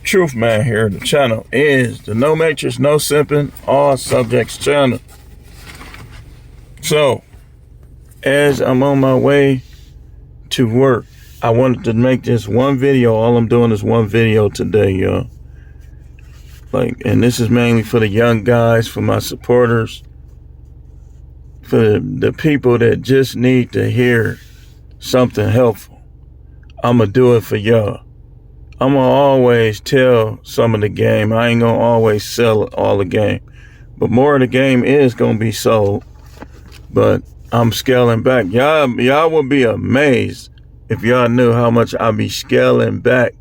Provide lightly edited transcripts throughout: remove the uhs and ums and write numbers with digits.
Truth Man here. The channel is the No Matrix, No Simping, All Subjects channel. So, as I'm on my way to work, I wanted to make this one video. All I'm doing is one video today, y'all. And this is mainly for the young guys, for my supporters, for the people that just need to hear something helpful. I'm going to do it for y'all. I'm going to always tell some of the game. I ain't going to always sell all the game. But more of the game is going to be sold. But I'm scaling back. Y'all would be amazed if y'all knew how much I be scaling back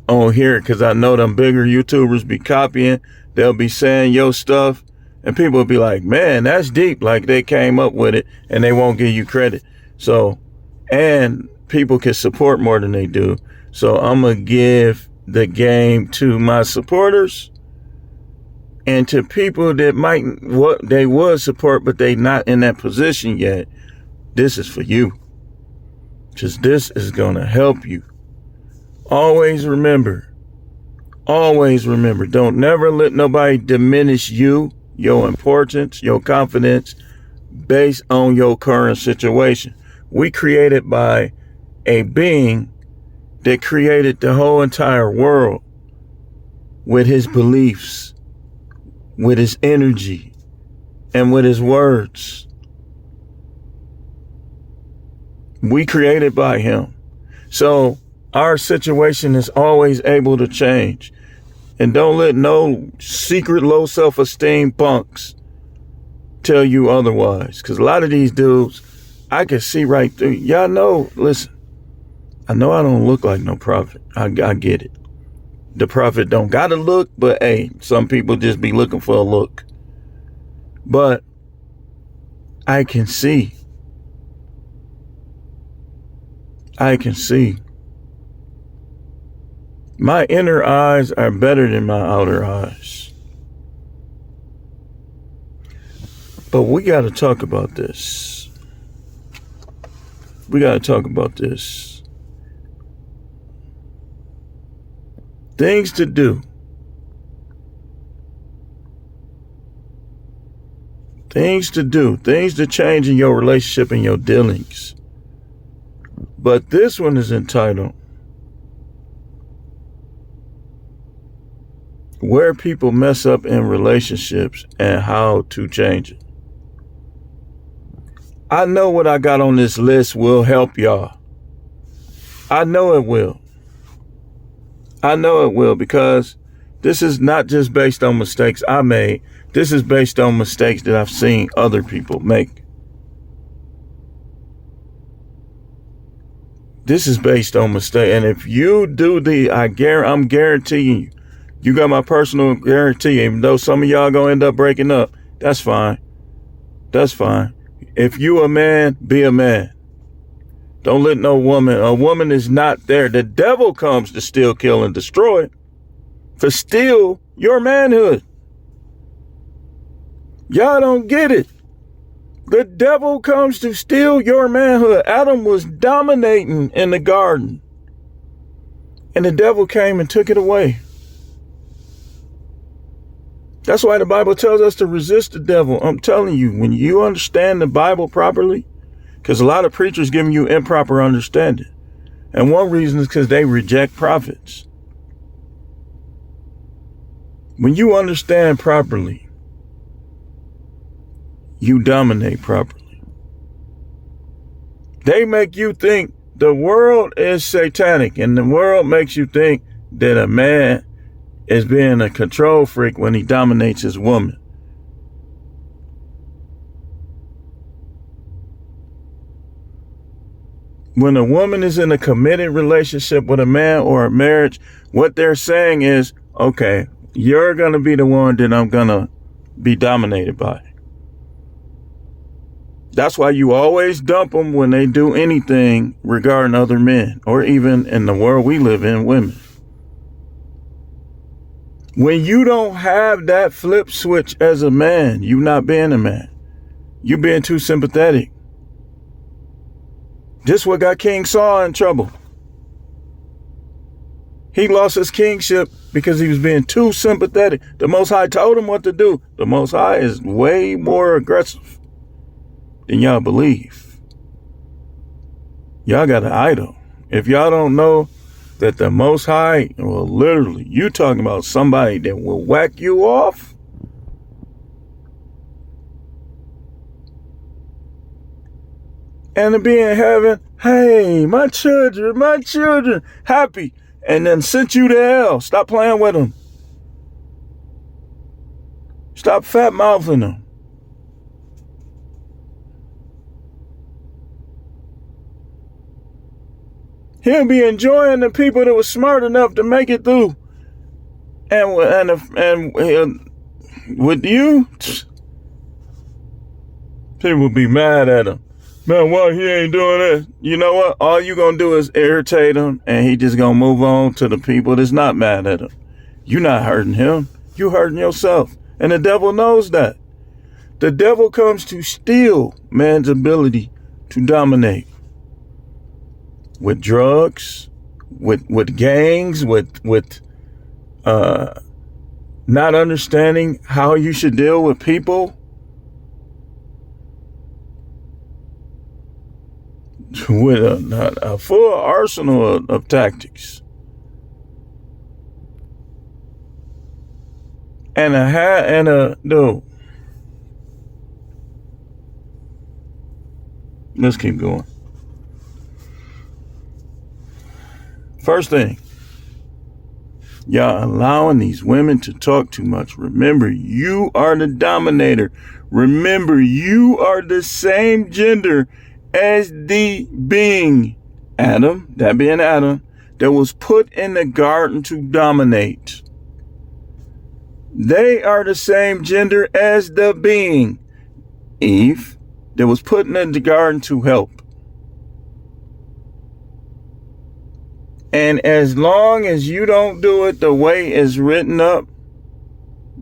on here. Because I know them bigger YouTubers be copying. They'll be saying your stuff. And people will be like, man, that's deep. Like they came up with it. And they won't give you credit. So, and people can support more than they do. So I'm going to give the game to my supporters and to people that they would support, but they not in that position yet. This is for you. Because this is going to help you. Always remember, don't never let nobody diminish you, your importance, your confidence based on your current situation. We created by a being that created the whole entire world with his beliefs, with his energy, and with his words. We created by him. So our situation is always able to change. And don't let no secret low self-esteem punks tell you otherwise. Because a lot of these dudes, I can see right through. Y'all know, listen. I know I don't look like no prophet. I get it. The prophet don't gotta look, but hey, some people just be looking for a look. But I can see. My inner eyes are better than my outer eyes. But we gotta talk about this. Things to do. Things to change in your relationship and your dealings. But this one is entitled, Where People Mess Up in Relationships and How to Change It. I know what I got on this list will help y'all. I know it will. Because this is not just based on mistakes I made. This is based on mistakes that I've seen other people make. This is based on mistakes. And if you do I'm guaranteeing you, you got my personal guarantee, even though some of y'all gonna end up breaking up, that's fine. If you a man, be a man. Don't let a woman is not there. The devil comes to steal, kill, and destroy, to steal your manhood. Y'all don't get it. The devil comes to steal your manhood. Adam was dominating in the garden, and the devil came and took it away. That's why the Bible tells us to resist the devil. I'm telling you, when you understand the Bible properly, because a lot of preachers giving you improper understanding. And one reason is because they reject prophets. When you understand properly, you dominate properly. They make you think the world is satanic, and the world makes you think that a man is being a control freak when he dominates his woman. When a woman is in a committed relationship with a man or a marriage, what they're saying is, okay, you're going to be the one that I'm going to be dominated by. That's why you always dump them when they do anything regarding other men, or even in the world we live in, women. When you don't have that flip switch as a man, you not being a man. You being too sympathetic. This what got King Saul in trouble. He lost his kingship because he was being too sympathetic. The Most High told him what to do. The Most High is way more aggressive than y'all believe. Y'all got an idol. If y'all don't know that the Most High, well, literally, you talking about somebody that will whack you off. And to be in heaven, hey, my children, happy. And then sent you to hell. Stop playing with them. Stop fat mouthing them. He'll be enjoying the people that were smart enough to make it through. And with you, people will be mad at him. Man, why he ain't doing that? You know what? All you gonna do is irritate him, and he just gonna move on to the people that's not mad at him. You not hurting him. You hurting yourself. And the devil knows that. The devil comes to steal man's ability to dominate. With drugs, with gangs, with not understanding how you should deal with people. With a full arsenal of tactics. And no. Let's keep going. First thing, y'all allowing these women to talk too much. Remember, you are the dominator. Remember, you are the same gender as the being, Adam, that being Adam, that was put in the garden to dominate. They are the same gender as the being, Eve, that was put in the garden to help. And as long as you don't do it the way it's written up,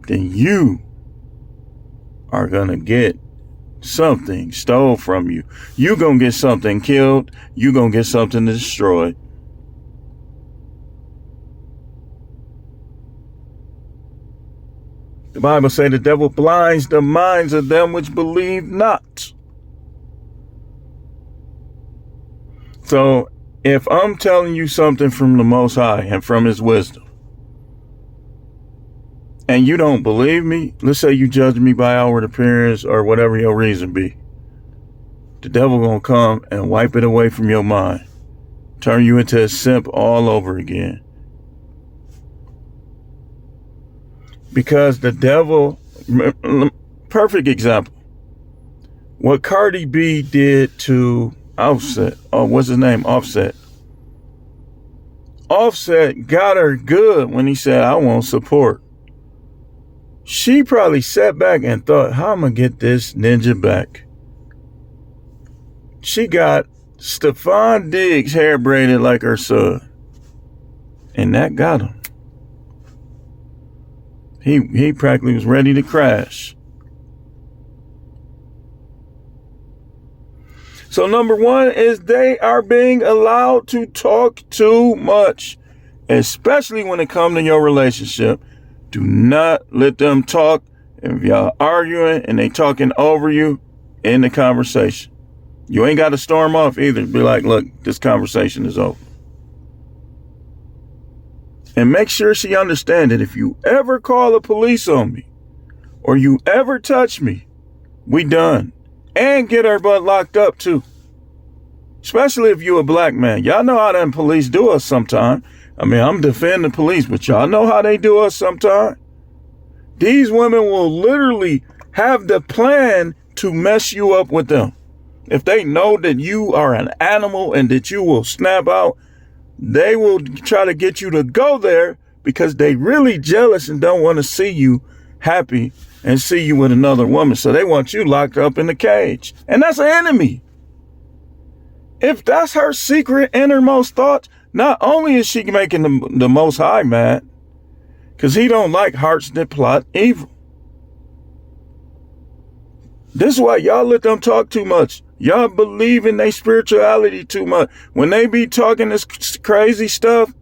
then you are going to get something stole from you. You gonna get something killed. You gonna get something destroyed. The Bible say the devil blinds the minds of them which believe not. So if I'm telling you something from the Most High and from his wisdom, and you don't believe me, let's say you judge me by outward appearance or whatever your reason be. The devil gonna come and wipe it away from your mind. Turn you into a simp all over again. Because the devil, perfect example. What Cardi B did to Offset, what's his name? Offset. Offset got her good when he said, I want support. She probably sat back and thought, how am I get this ninja back? She got Stephon Diggs hair braided like her son. And that got him. He practically was ready to crash. So number one is they are being allowed to talk too much, especially when it comes to your relationship. Do not let them talk. If y'all arguing and they talking over you in the conversation, you ain't got to storm off either. Be like, look, this conversation is over. And make sure she understands that if you ever call the police on me or you ever touch me, we done. And get her butt locked up too. Especially if you a black man. Y'all know how them police do us sometime. I mean, I'm defending the police, but y'all know how they do us sometime. These women will literally have the plan to mess you up with them. If they know that you are an animal and that you will snap out, they will try to get you to go there because they really jealous and don't want to see you happy and see you with another woman. So they want you locked up in the cage. And that's an enemy. If that's her secret innermost thoughts, not only is she making the Most High mad, because he don't like hearts that plot evil. This is why y'all let them talk too much. Y'all believe in their spirituality too much. When they be talking this crazy stuff,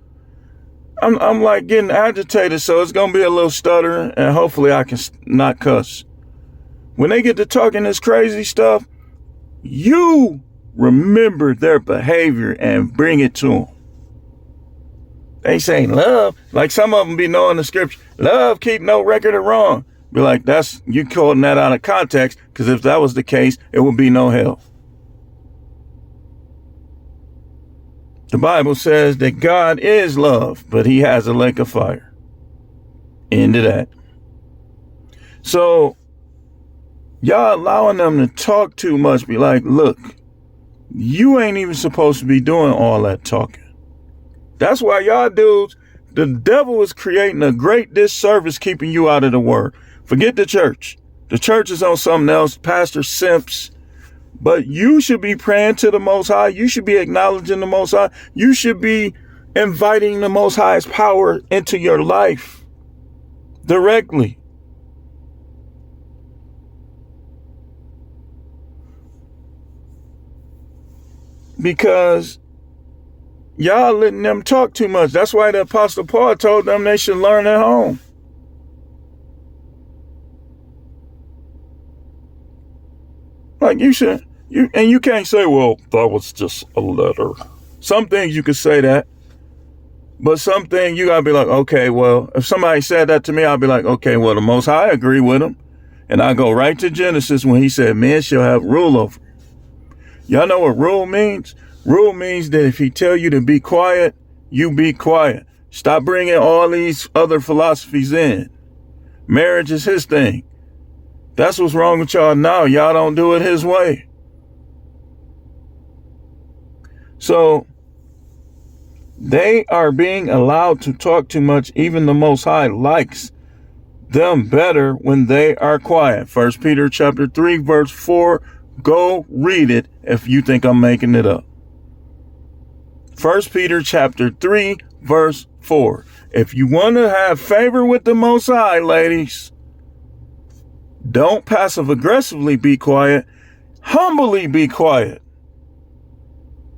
I'm like getting agitated, so it's gonna be a little stuttering, and hopefully I can not cuss. When they get to talking this crazy stuff, you remember their behavior and bring it to them. They say love, like some of them be knowing the scripture. Love keep no record of wrong. Be like, that's you quoting that out of context, because if that was the case, it would be no hell. The Bible says that God is love, but he has a lake of fire. End of that. So y'all allowing them to talk too much. Be like, look, you ain't even supposed to be doing all that talking. That's why y'all dudes, the devil is creating a great disservice keeping you out of the word. Forget the church. The church is on something else. Pastor Simps. But you should be praying to the Most High. You should be acknowledging the Most High. You should be inviting the Most High's power into your life directly. Because y'all letting them talk too much. That's why the Apostle Paul told them they should learn at home. Like you should. You can't say, well, that was just a letter. Some things you could say that. But some things you got to be like, okay, well, if somebody said that to me, I'll be like, okay, well, the Most High agree with him. And I go right to Genesis when he said, men shall have rule over. Y'all know what rule means? Rule means that if he tell you to be quiet, you be quiet. Stop bringing all these other philosophies in. Marriage is his thing. That's what's wrong with y'all now. Y'all don't do it his way. So they are being allowed to talk too much. Even the Most High likes them better when they are quiet. 1 Peter chapter 3, verse 4. Go read it if you think I'm making it up. 1 Peter chapter 3, verse 4. If you want to have favor with the Most High, ladies, don't passive aggressively be quiet. Humbly be quiet.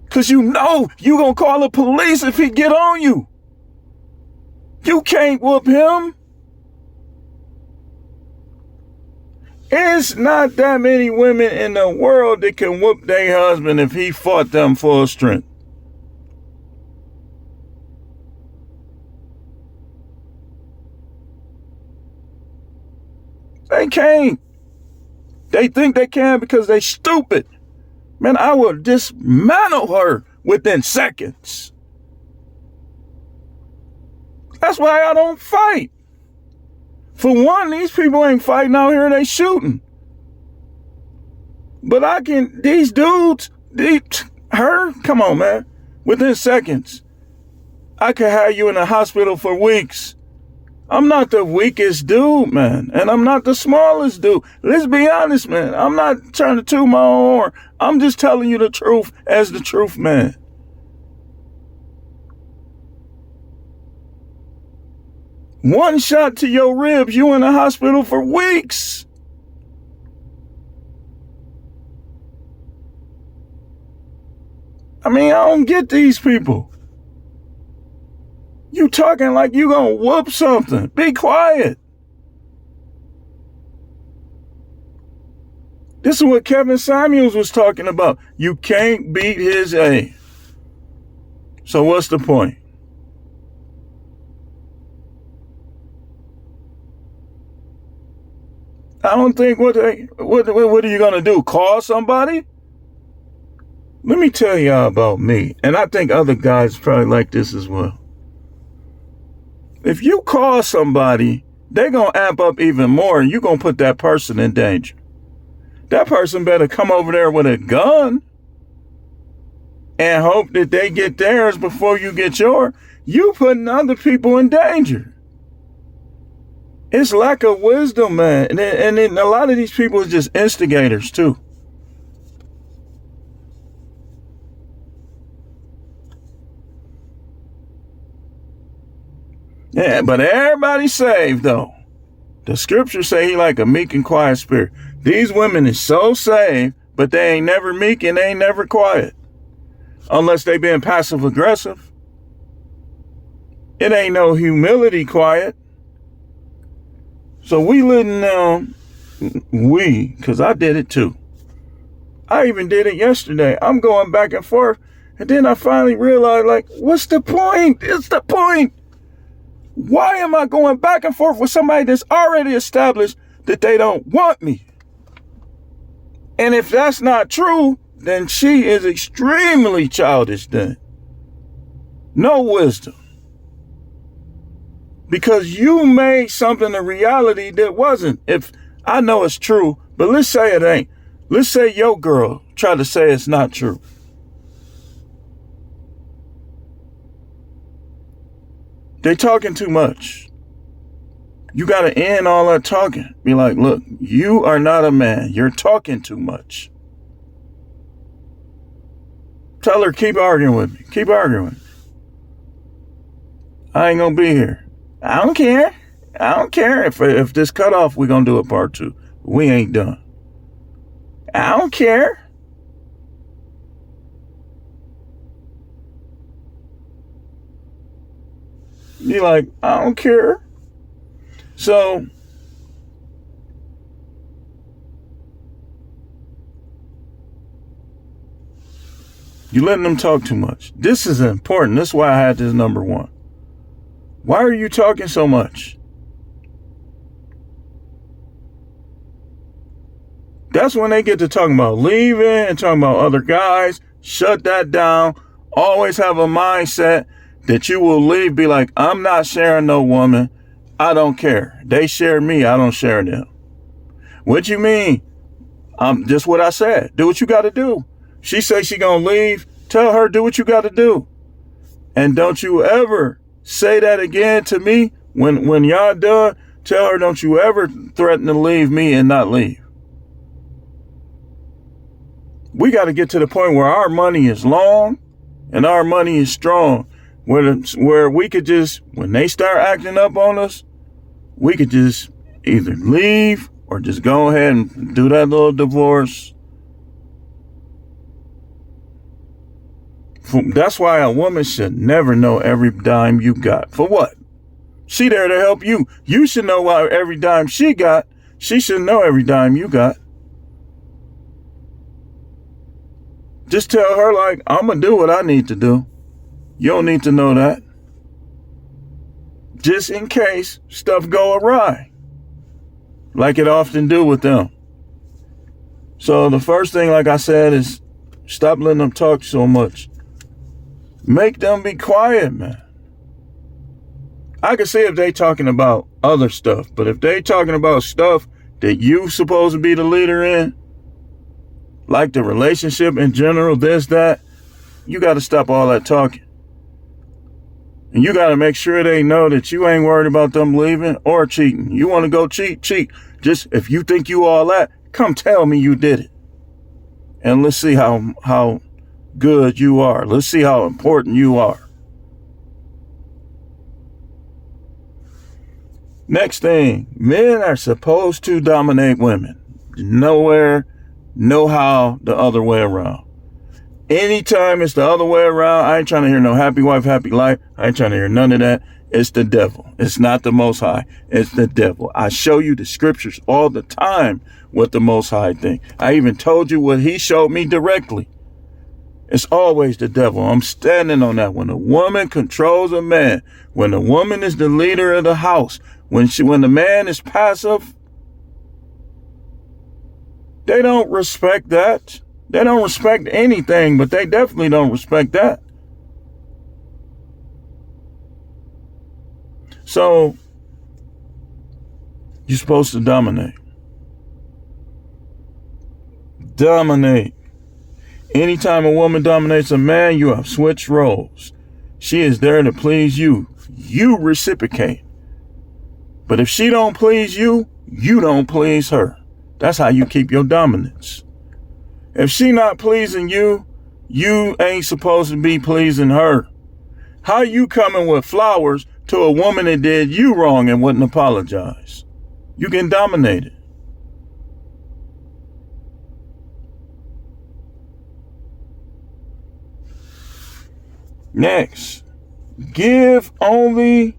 Because you know you going to call the police if he get on you. You can't whoop him. It's not that many women in the world that can whoop their husband if he fought them full strength. They can't. They think they can because they stupid. Man, I will dismantle her within seconds. That's why I don't fight. For one, these people ain't fighting out here, they shooting. But these dudes, come on, man. Within seconds. I could have you in the hospital for weeks. I'm not the weakest dude, man. And I'm not the smallest dude. Let's be honest, man. I'm not trying to toot my own horn. I'm just telling you the truth as the truth, man. One shot to your ribs, you in the hospital for weeks. I mean, I don't get these people. You talking like you gonna whoop something. Be quiet. This is what Kevin Samuels was talking about. You can't beat his A. So what's the point? I don't think what are you gonna do? Call somebody? Let me tell y'all about me. And I think other guys probably like this as well. If you call somebody, they're going to amp up even more and you're going to put that person in danger. That person better come over there with a gun and hope that they get theirs before you get yours. You putting other people in danger. It's lack of wisdom, man. And then a lot of these people are just instigators too. Yeah, but everybody's saved, though. The scriptures say he like a meek and quiet spirit. These women is so saved, but they ain't never meek and they ain't never quiet. Unless they being passive aggressive. It ain't no humility quiet. So we letting them, because I did it too. I even did it yesterday. I'm going back and forth. And then I finally realized, like, what's the point? It's the point. Why am I going back and forth with somebody that's already established that they don't want me? And if that's not true, then she is extremely childish then. No wisdom. Because you made something a reality that wasn't. If I know it's true, but let's say it ain't. Let's say your girl tried to say it's not true. They talking too much. You got to end all that talking. Be like, look, you are not a man. You're talking too much. Tell her, keep arguing with me. Keep arguing with me. I ain't going to be here. I don't care. I don't care. If this cut off, we're going to do a part 2. We ain't done. I don't care. Be like, I don't care. So, you letting them talk too much. This is important. That's why I had this number 1. Why are you talking so much? That's when they get to talking about leaving and talking about other guys. Shut that down. Always have a mindset that you will leave. Be like, I'm not sharing no woman. I don't care. They share me. I don't share them. What you mean? Just what I said. Do what you got to do. She say she gonna leave. Tell her, do what you got to do. And don't you ever say that again to me. When y'all done, tell her, don't you ever threaten to leave me and not leave. We got to get to the point where our money is long and our money is strong. Where we could just, when they start acting up on us, we could just either leave or just go ahead and do that little divorce. That's why a woman should never know every dime you got. For what? She there to help you. You should know why every dime she got. She should know every dime you got. Just tell her, like, I'm going to do what I need to do. You don't need to know that. Just in case stuff go awry. Like it often do with them. So the first thing, like I said, is stop letting them talk so much. Make them be quiet, man. I can see if they talking about other stuff, but if they talking about stuff that you supposed to be the leader in, like the relationship in general, this, that, you got to stop all that talking. And you got to make sure they know that you ain't worried about them leaving or cheating. You want to go cheat. Just if you think you all that, come tell me you did it. And let's see how good you are. Let's see how important you are. Next thing, men are supposed to dominate women. Nowhere, no how, the other way around. Anytime it's the other way around, I ain't trying to hear no happy wife, happy life. I ain't trying to hear none of that. It's the devil. It's not the Most High. It's the devil. I show you the scriptures all the time what the Most High think. I even told you what he showed me directly. It's always the devil. I'm standing on that. When a woman controls a man, when a woman is the leader of the house, when the man is passive, they don't respect that. They don't respect anything, but they definitely don't respect that. So, you're supposed to dominate. Dominate. Anytime a woman dominates a man, you have switched roles. She is there to please you. You reciprocate. But if she don't please you, you don't please her. That's how you keep your dominance. If she not pleasing you, you ain't supposed to be pleasing her. How you coming with flowers to a woman that did you wrong and wouldn't apologize? You can dominate it. Next, Give only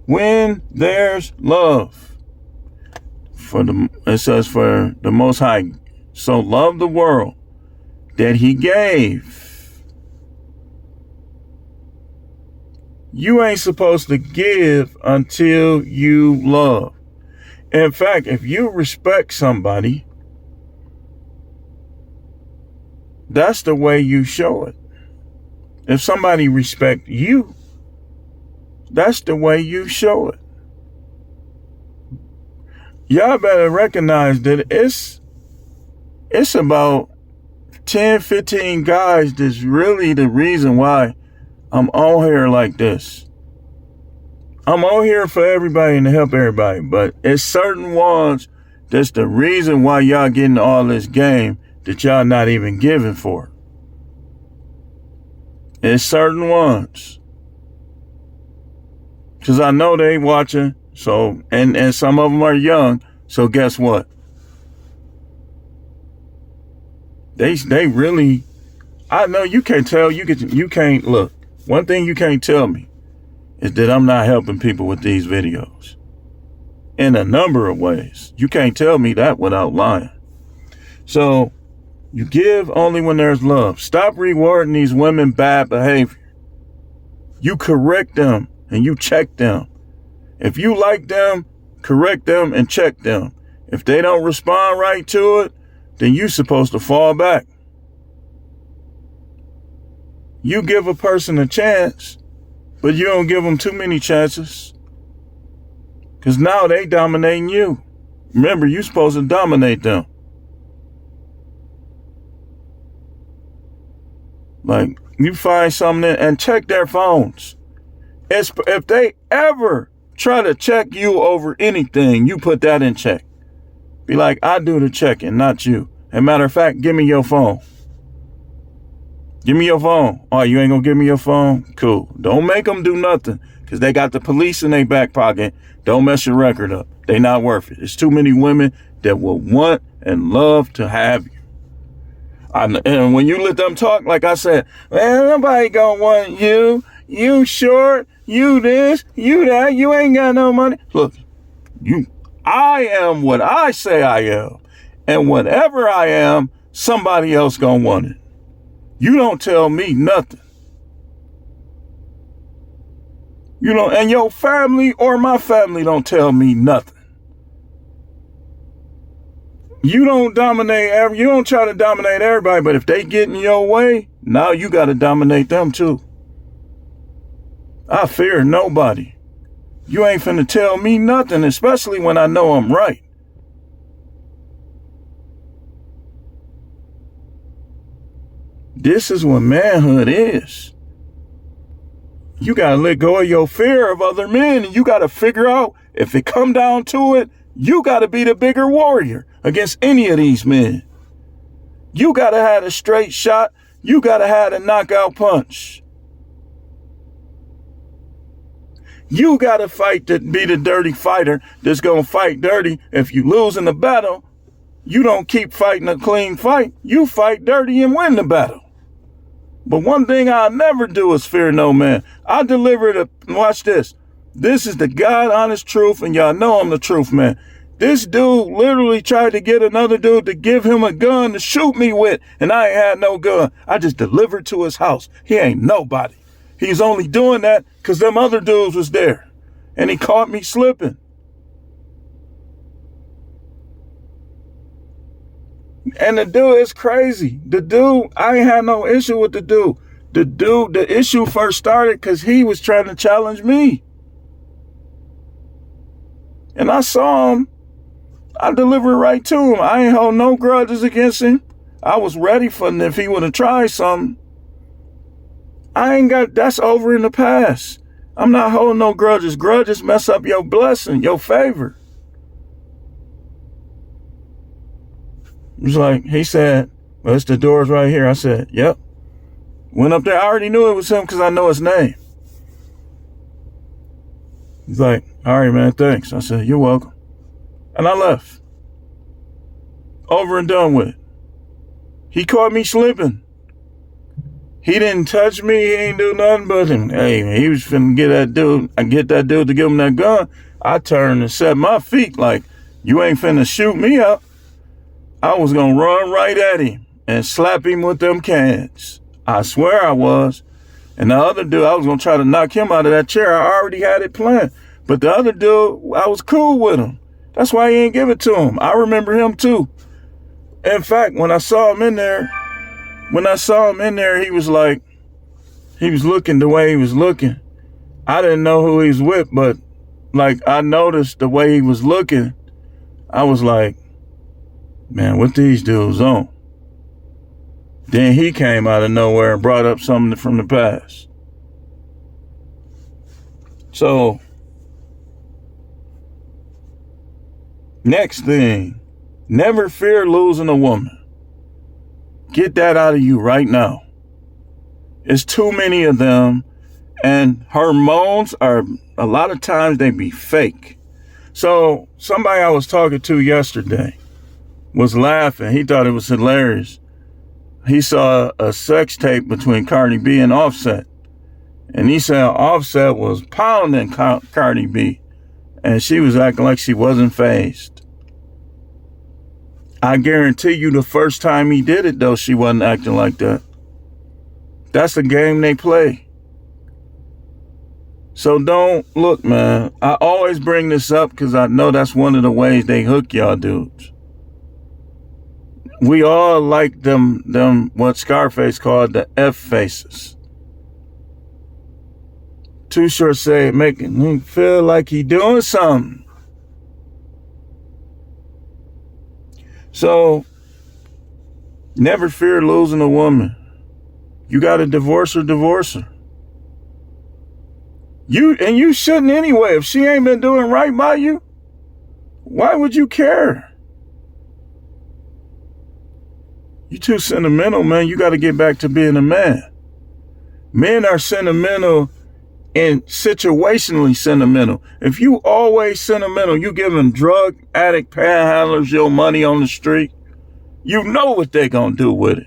when there's love. It says, for the Most High so loved the world that he gave. You ain't supposed to give until you love. In fact, if you respect somebody, that's the way you show it. If somebody respects you, that's the way you show it. Y'all better recognize that it's about 10, 15 guys that's really the reason why I'm on here like this. I'm on here for everybody and to help everybody, but it's certain ones that's the reason why y'all getting all this game that y'all not even giving for. It's certain ones. Because I know they watching, so and some of them are young, so guess what? They really, I know you can't tell, you can't, look, one thing you can't tell me is that I'm not helping people with these videos. In a number of ways. You can't tell me that without lying. So, you give only when there's love. Stop rewarding these women bad behavior. You correct them and you check them. If you like them, correct them and check them. If they don't respond right to it, then you're supposed to fall back. You give a person a chance, but you don't give them too many chances. Because now they dominating you. Remember, you're supposed to dominate them. Like, you find something and check their phones. If they ever try to check you over anything, you put that in check. Be like, I do the checking, not you. As a matter of fact, give me your phone. Give me your phone. Oh, you ain't gonna give me your phone? Cool. Don't make them do nothing, because they got the police in their back pocket. Don't mess your record up. They not worth it. There's too many women that will want and love to have you. And when you let them talk, like I said, man, nobody gonna want you. You short, you this, you that, you ain't got no money. Look, I am what I say I am. And whatever I am, somebody else gonna want it. You don't tell me nothing. You know, and your family or my family don't tell me nothing. You don't you don't try to dominate everybody, but if they get in your way, now you got to dominate them too. I fear nobody. You ain't finna tell me nothing, especially when I know I'm right. This is what manhood is. You got to let go of your fear of other men, and you got to figure out, if it come down to it, you got to be the bigger warrior against any of these men. You got to have a straight shot. You got to have a knockout punch. You got to fight to be the dirty fighter that's going to fight dirty. If you lose in the battle, you don't keep fighting a clean fight. You fight dirty and win the battle. But one thing I'll never do is fear no man. I deliver watch this. This is the God honest truth, and y'all know I'm the truth, man. This dude literally tried to get another dude to give him a gun to shoot me with, and I ain't had no gun. I just delivered to his house. He ain't nobody. He's only doing that because them other dudes was there, and he caught me slipping. And the dude is crazy. The dude, I ain't had no issue with the dude. The issue first started because he was trying to challenge me. And I saw him. I delivered right to him. I ain't hold no grudges against him. I was ready for him if he would have tried something. That's over in the past. I'm not holding no grudges. Grudges mess up your blessing, your favor. It's like, he said, well, it's the doors right here. I said, yep. Went up there. I already knew it was him because I know his name. He's like, all right, man, thanks. I said, you're welcome. And I left. Over and done with. He caught me slipping. He didn't touch me. He ain't do nothing but him. Hey, he was finna get that dude. I get that dude to give him that gun. I turned and set my feet like, you ain't finna shoot me up. I was gonna run right at him and slap him with them cans. I swear I was. And the other dude, I was gonna try to knock him out of that chair. I already had it planned. But the other dude, I was cool with him. That's why he ain't give it to him. I remember him too. In fact, when I saw him in there, he was like, he was looking the way he was looking. I didn't know who he was with, but like I noticed the way he was looking. I was like, man, what these dudes on? Then he came out of nowhere and brought up something from the past. So, next thing, never fear losing a woman. Get that out of you right now. It's too many of them, and hormones are, a lot of times they be fake. So, somebody I was talking to yesterday was laughing. He thought it was hilarious. He saw a sex tape between Cardi B and Offset. And he said Offset was pounding Cardi B. And she was acting like she wasn't fazed. I guarantee you the first time he did it, though, she wasn't acting like that. That's the game they play. So don't, look, man, I always bring this up because I know that's one of the ways they hook y'all dudes. We all like them what Scarface called the F faces. Too Short said, making him feel like he doing something. So, never fear losing a woman. You got to divorce her. You shouldn't anyway. If she ain't been doing right by you, why would you care? You too sentimental, man. You got to get back to being a man. Men are sentimental and situationally sentimental. If you always sentimental, you giving drug addict panhandlers your money on the street, you know what they gonna do with it.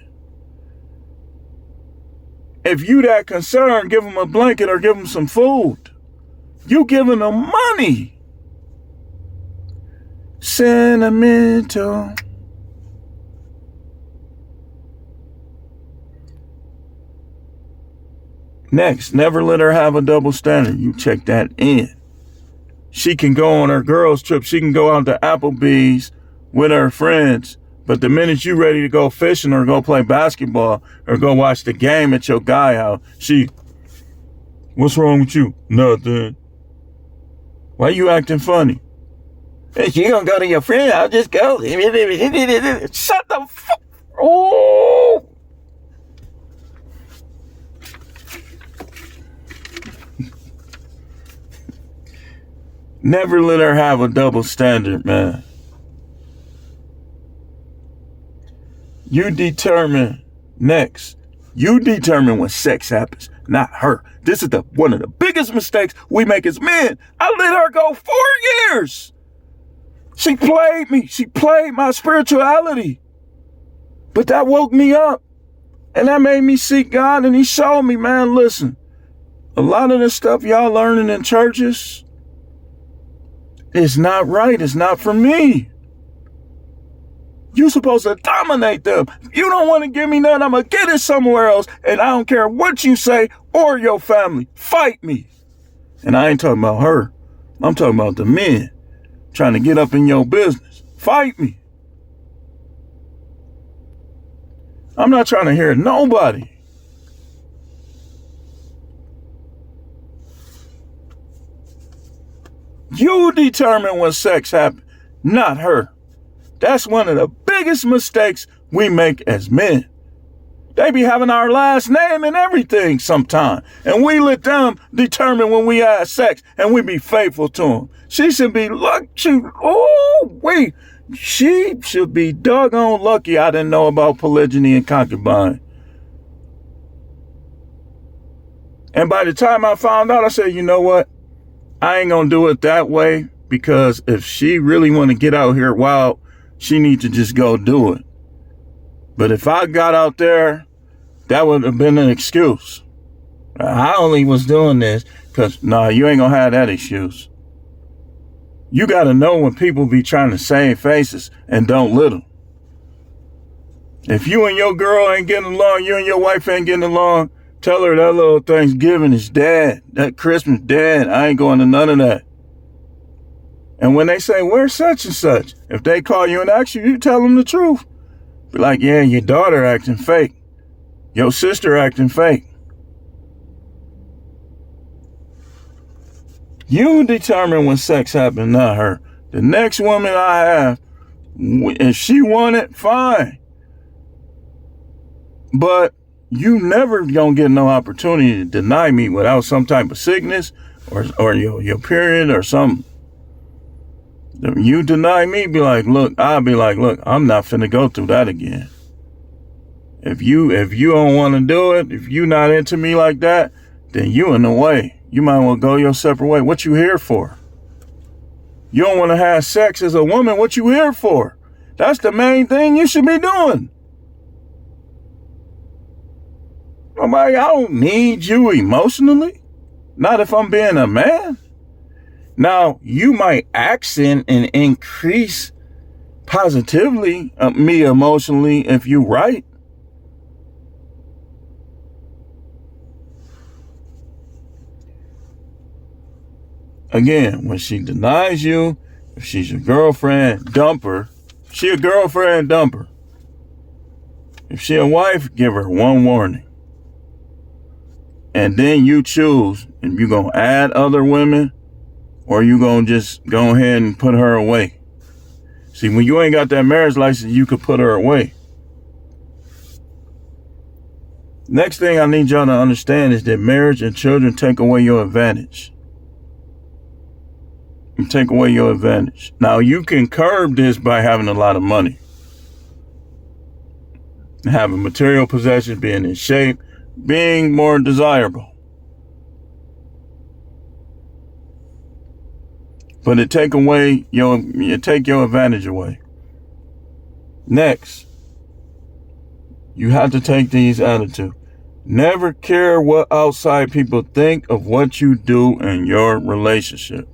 If you that concerned, give them a blanket or give them some food. You giving them money. Sentimental. Next, never let her have a double standard. You check that in. She can go on her girls' trip. She can go out to Applebee's with her friends. But the minute you ready to go fishing or go play basketball or go watch the game at your guy house, what's wrong with you? Nothing. Why you acting funny? If you gonna go to your friend, I'll just go. Shut the fuck. Oh. Never let her have a double standard, man. You determine when sex happens, not her. This is one of the biggest mistakes we make as men. I let her go 4 years. She played me. She played my spirituality. But that woke me up. And that made me seek God. And he showed me, man, listen, a lot of this stuff y'all learning in churches, it's not right. It's not for me. You supposed to dominate them. You don't want to give me none, I'm going to get it somewhere else. And I don't care what you say or your family. Fight me. And I ain't talking about her. I'm talking about the men trying to get up in your business. Fight me. I'm not trying to hear nobody. You determine when sex happens, not her. That's one of the biggest mistakes we make as men. They be having our last name and everything sometime. And we let them determine when we have sex and we be faithful to them. She should be lucky. She should be doggone lucky I didn't know about polygyny and concubine. And by the time I found out, I said, you know what? I ain't gonna do it that way, because if she really want to get out here wild, she need to just go do it. But if I got out there that would have been an excuse. I only was doing this because, nah, you ain't gonna have that excuse. You gotta know when people be trying to save faces and don't let them. If you and your girl ain't getting along, you and your wife ain't getting along, tell her that little Thanksgiving is dead. That Christmas dead. I ain't going to none of that. And when they say, where's such and such? If they call you and ask you, you tell them the truth. Be like, yeah, your daughter acting fake. Your sister acting fake. You determine when sex happened, not her. The next woman I have, if she want it, fine. But you never gonna get no opportunity to deny me without some type of sickness or your period or something. You deny me, be like, look, I'll be like, look, I'm not finna go through that again. If you don't want to do it, if you not into me like that, then you in the way. You might want to go your separate way. What you here for? You don't want to have sex as a woman. What you here for? That's the main thing you should be doing. I don't need you emotionally. Not if I'm being a man. Now, you might accent and increase positively me emotionally if you right. Again, when she denies you, if she's your girlfriend, dump her. She a girlfriend, dump her. If she a wife, give her one warning. And then you choose if you gonna add other women or you gonna just go ahead and put her away. See, when you ain't got that marriage license, you could put her away. Next thing I need y'all to understand is that marriage and children take away your advantage. Take away your advantage. Now, you can curb this by having a lot of money. Having material possessions, being in shape, being more desirable. But you take your advantage away. Next, you have to take these attitudes. Never care what outside people think of what you do in your relationship.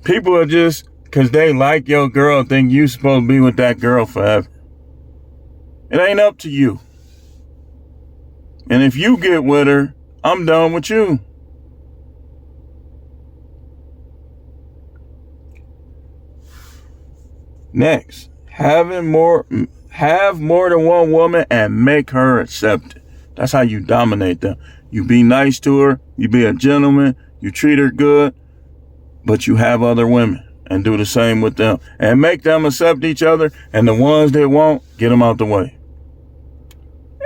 People are just, because they like your girl, think you supposed to be with that girl forever. It ain't up to you. And if you get with her, I'm done with you. Next, have more than one woman and make her accept it. That's how you dominate them. You be nice to her, you be a gentleman, you treat her good, but you have other women and do the same with them and make them accept each other, and the ones that won't, get them out the way.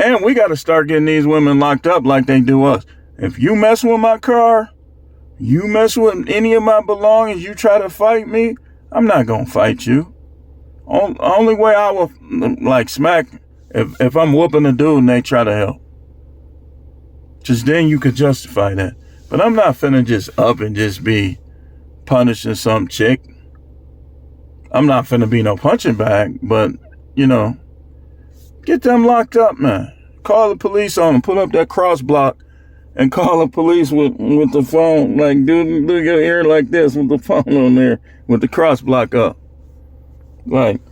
And we got to start getting these women locked up like they do us. If you mess with my car, you mess with any of my belongings, you try to fight me, I'm not going to fight you. Only way I will smack if I'm whooping a dude and they try to help. Just then you could justify that. But I'm not finna just up and just be punishing some chick. I'm not finna be no punching bag, but, get them locked up, man. Call the police on them. Put up that cross block and call the police with the phone. Like, do your ear like this with the phone on there with the cross block up. Like,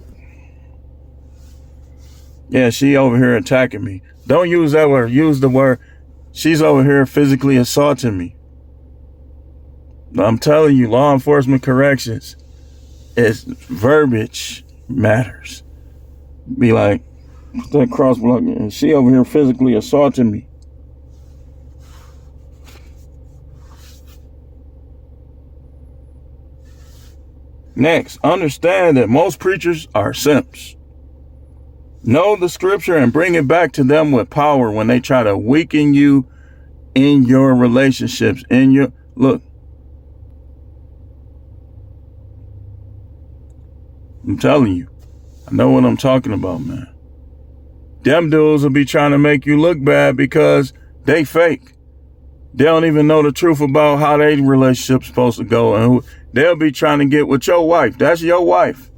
yeah, she over here attacking me. Don't use that word. Use the word, she's over here physically assaulting me. I'm telling you, law enforcement corrections, verbiage matters. Be like, that cross block, she over here physically assaulting me. Next, understand that most preachers are simps. Know the scripture and bring it back to them with power when they try to weaken you in your relationships. Look, I'm telling you, I know what I'm talking about, man. Them dudes will be trying to make you look bad because they fake. They don't even know the truth about how their relationship's supposed to go, and they'll be trying to get with your wife. That's your wife.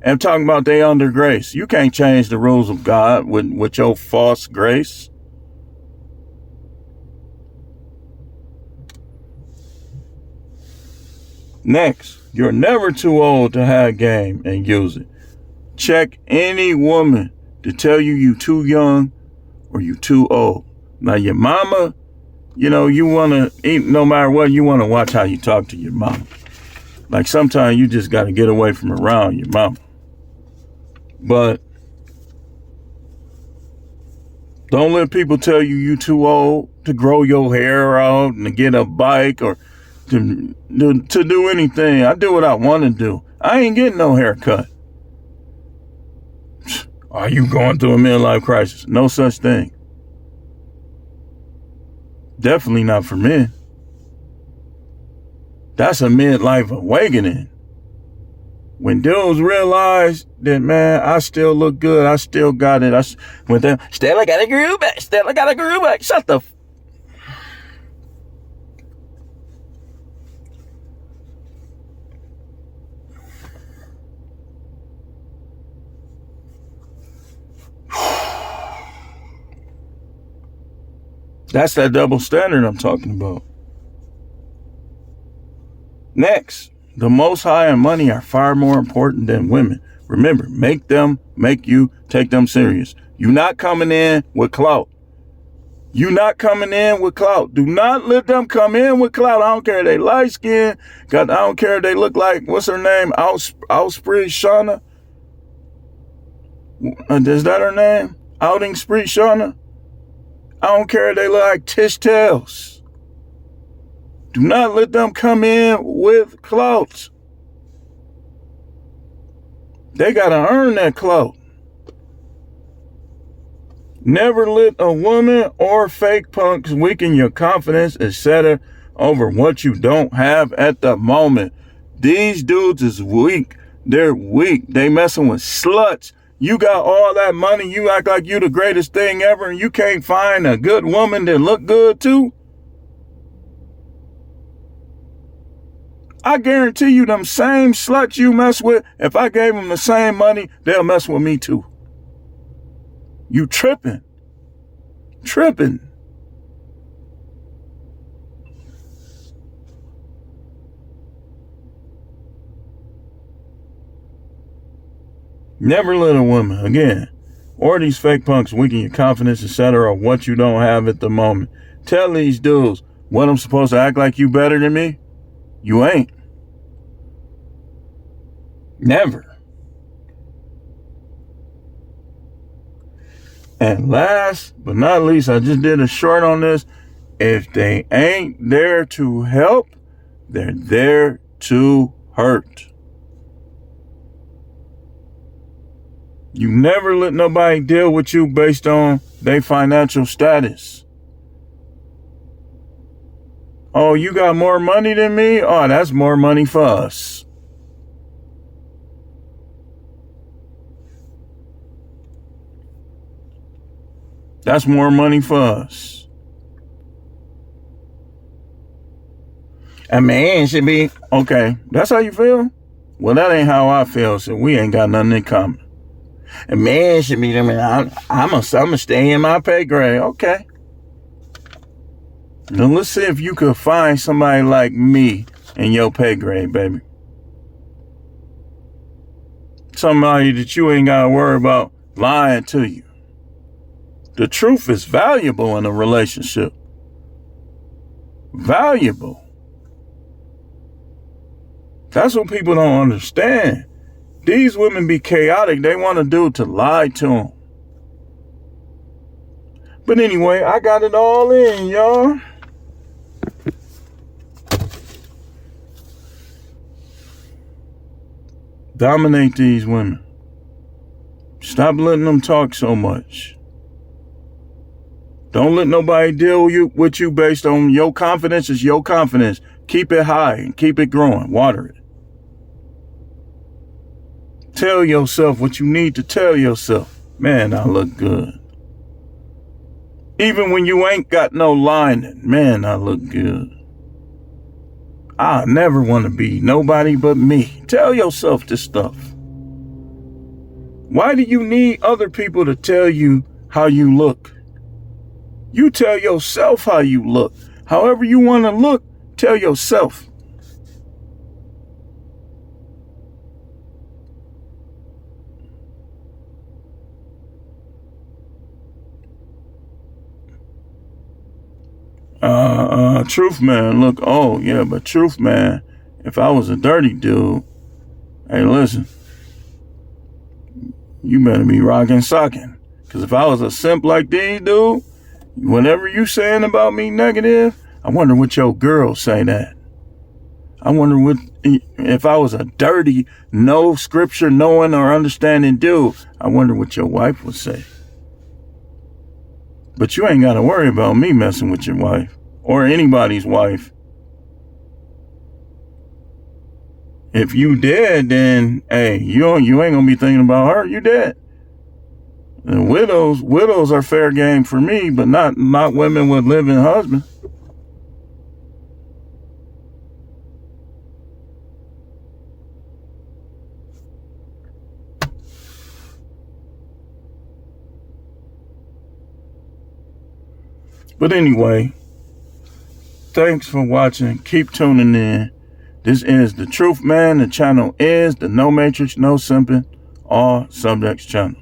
and talking about they under grace. You can't change the rules of God with your false grace. Next, you're never too old to have game and use it. Check any woman to tell you too young or you too old. Now your mama, you want to eat, no matter what, you want to watch how you talk to your mama. Like sometimes you just got to get away from around your mama. But don't let people tell you too old to grow your hair out and to get a bike or to do anything. I do what I want to do. I ain't getting no haircut. Are you going through a midlife crisis? No such thing. Definitely not for men. That's a midlife awakening. When dudes realize that, man, I still look good, I still got it. Still I got a groove back. Still I got a groove back. Shut the That's that double standard I'm talking about. Next, the Most High and money are far more important than women. Remember, make you take them serious. You not coming in with clout. You not coming in with clout. Do not let them come in with clout. I don't care if they light skin. I don't care if they look like, what's her name? Outspree Shauna. Is that her name? Outing Spree Shauna. I don't care if they look like Tish Tails. Do not let them come in with clout. They got to earn that clout. Never let a woman or fake punks weaken your confidence, etc. over what you don't have at the moment. These dudes is weak. They're weak. They messing with sluts. You got all that money. You act like you the greatest thing ever and you can't find a good woman that look good too. I guarantee you them same sluts you mess with, if I gave them the same money, they'll mess with me too. You tripping. Tripping. Never let a woman, again, or these fake punks weaken your confidence, etc. of what you don't have at the moment. Tell these dudes, what I'm supposed to act like you better than me? You ain't. Never. And last but not least, I just did a short on this. If they ain't there to help, they're there to hurt. You never let nobody deal with you based on their financial status. Oh, you got more money than me? Oh, that's more money for us. That's more money for us. A man should be, okay, that's how you feel? Well, that ain't how I feel, so we ain't got nothing in common. A man should be, I'm gonna stay in my pay grade. Okay. Now let's see if you could find somebody like me in your pay grade, baby. Somebody that you ain't gotta worry about lying to you. The truth is valuable in a relationship. Valuable. That's what people don't understand. These women be chaotic. They want a dude to lie to them. But anyway, I got it all in, y'all. Dominate these women. Stop letting them talk so much. Don't let nobody deal with you based on your confidence is your confidence. Keep it high and keep it growing. Water it. Tell yourself what you need to tell yourself. Man, I look good. Even when you ain't got no lining. Man, I look good. I never want to be nobody but me. Tell yourself this stuff. Why do you need other people to tell you how you look? You tell yourself how you look. However you want to look, tell yourself. Truth man, look, oh yeah, but truth man, if I was a dirty dude, hey listen, you better be rocking socking. Cause if I was a simp like these dude, whatever you saying about me negative, I wonder what your girls say that. I wonder what, if I was a dirty, no scripture knowing or understanding dude, I wonder what your wife would say. But you ain't got to worry about me messing with your wife or anybody's wife. If you dead, then hey, you ain't gonna be thinking about her. You dead. And widows are fair game for me, but not women with living husbands. But anyway, thanks for watching. Keep tuning in. This is The Truth Man. The channel is the No Matrix, No Simping, All Subjects channel.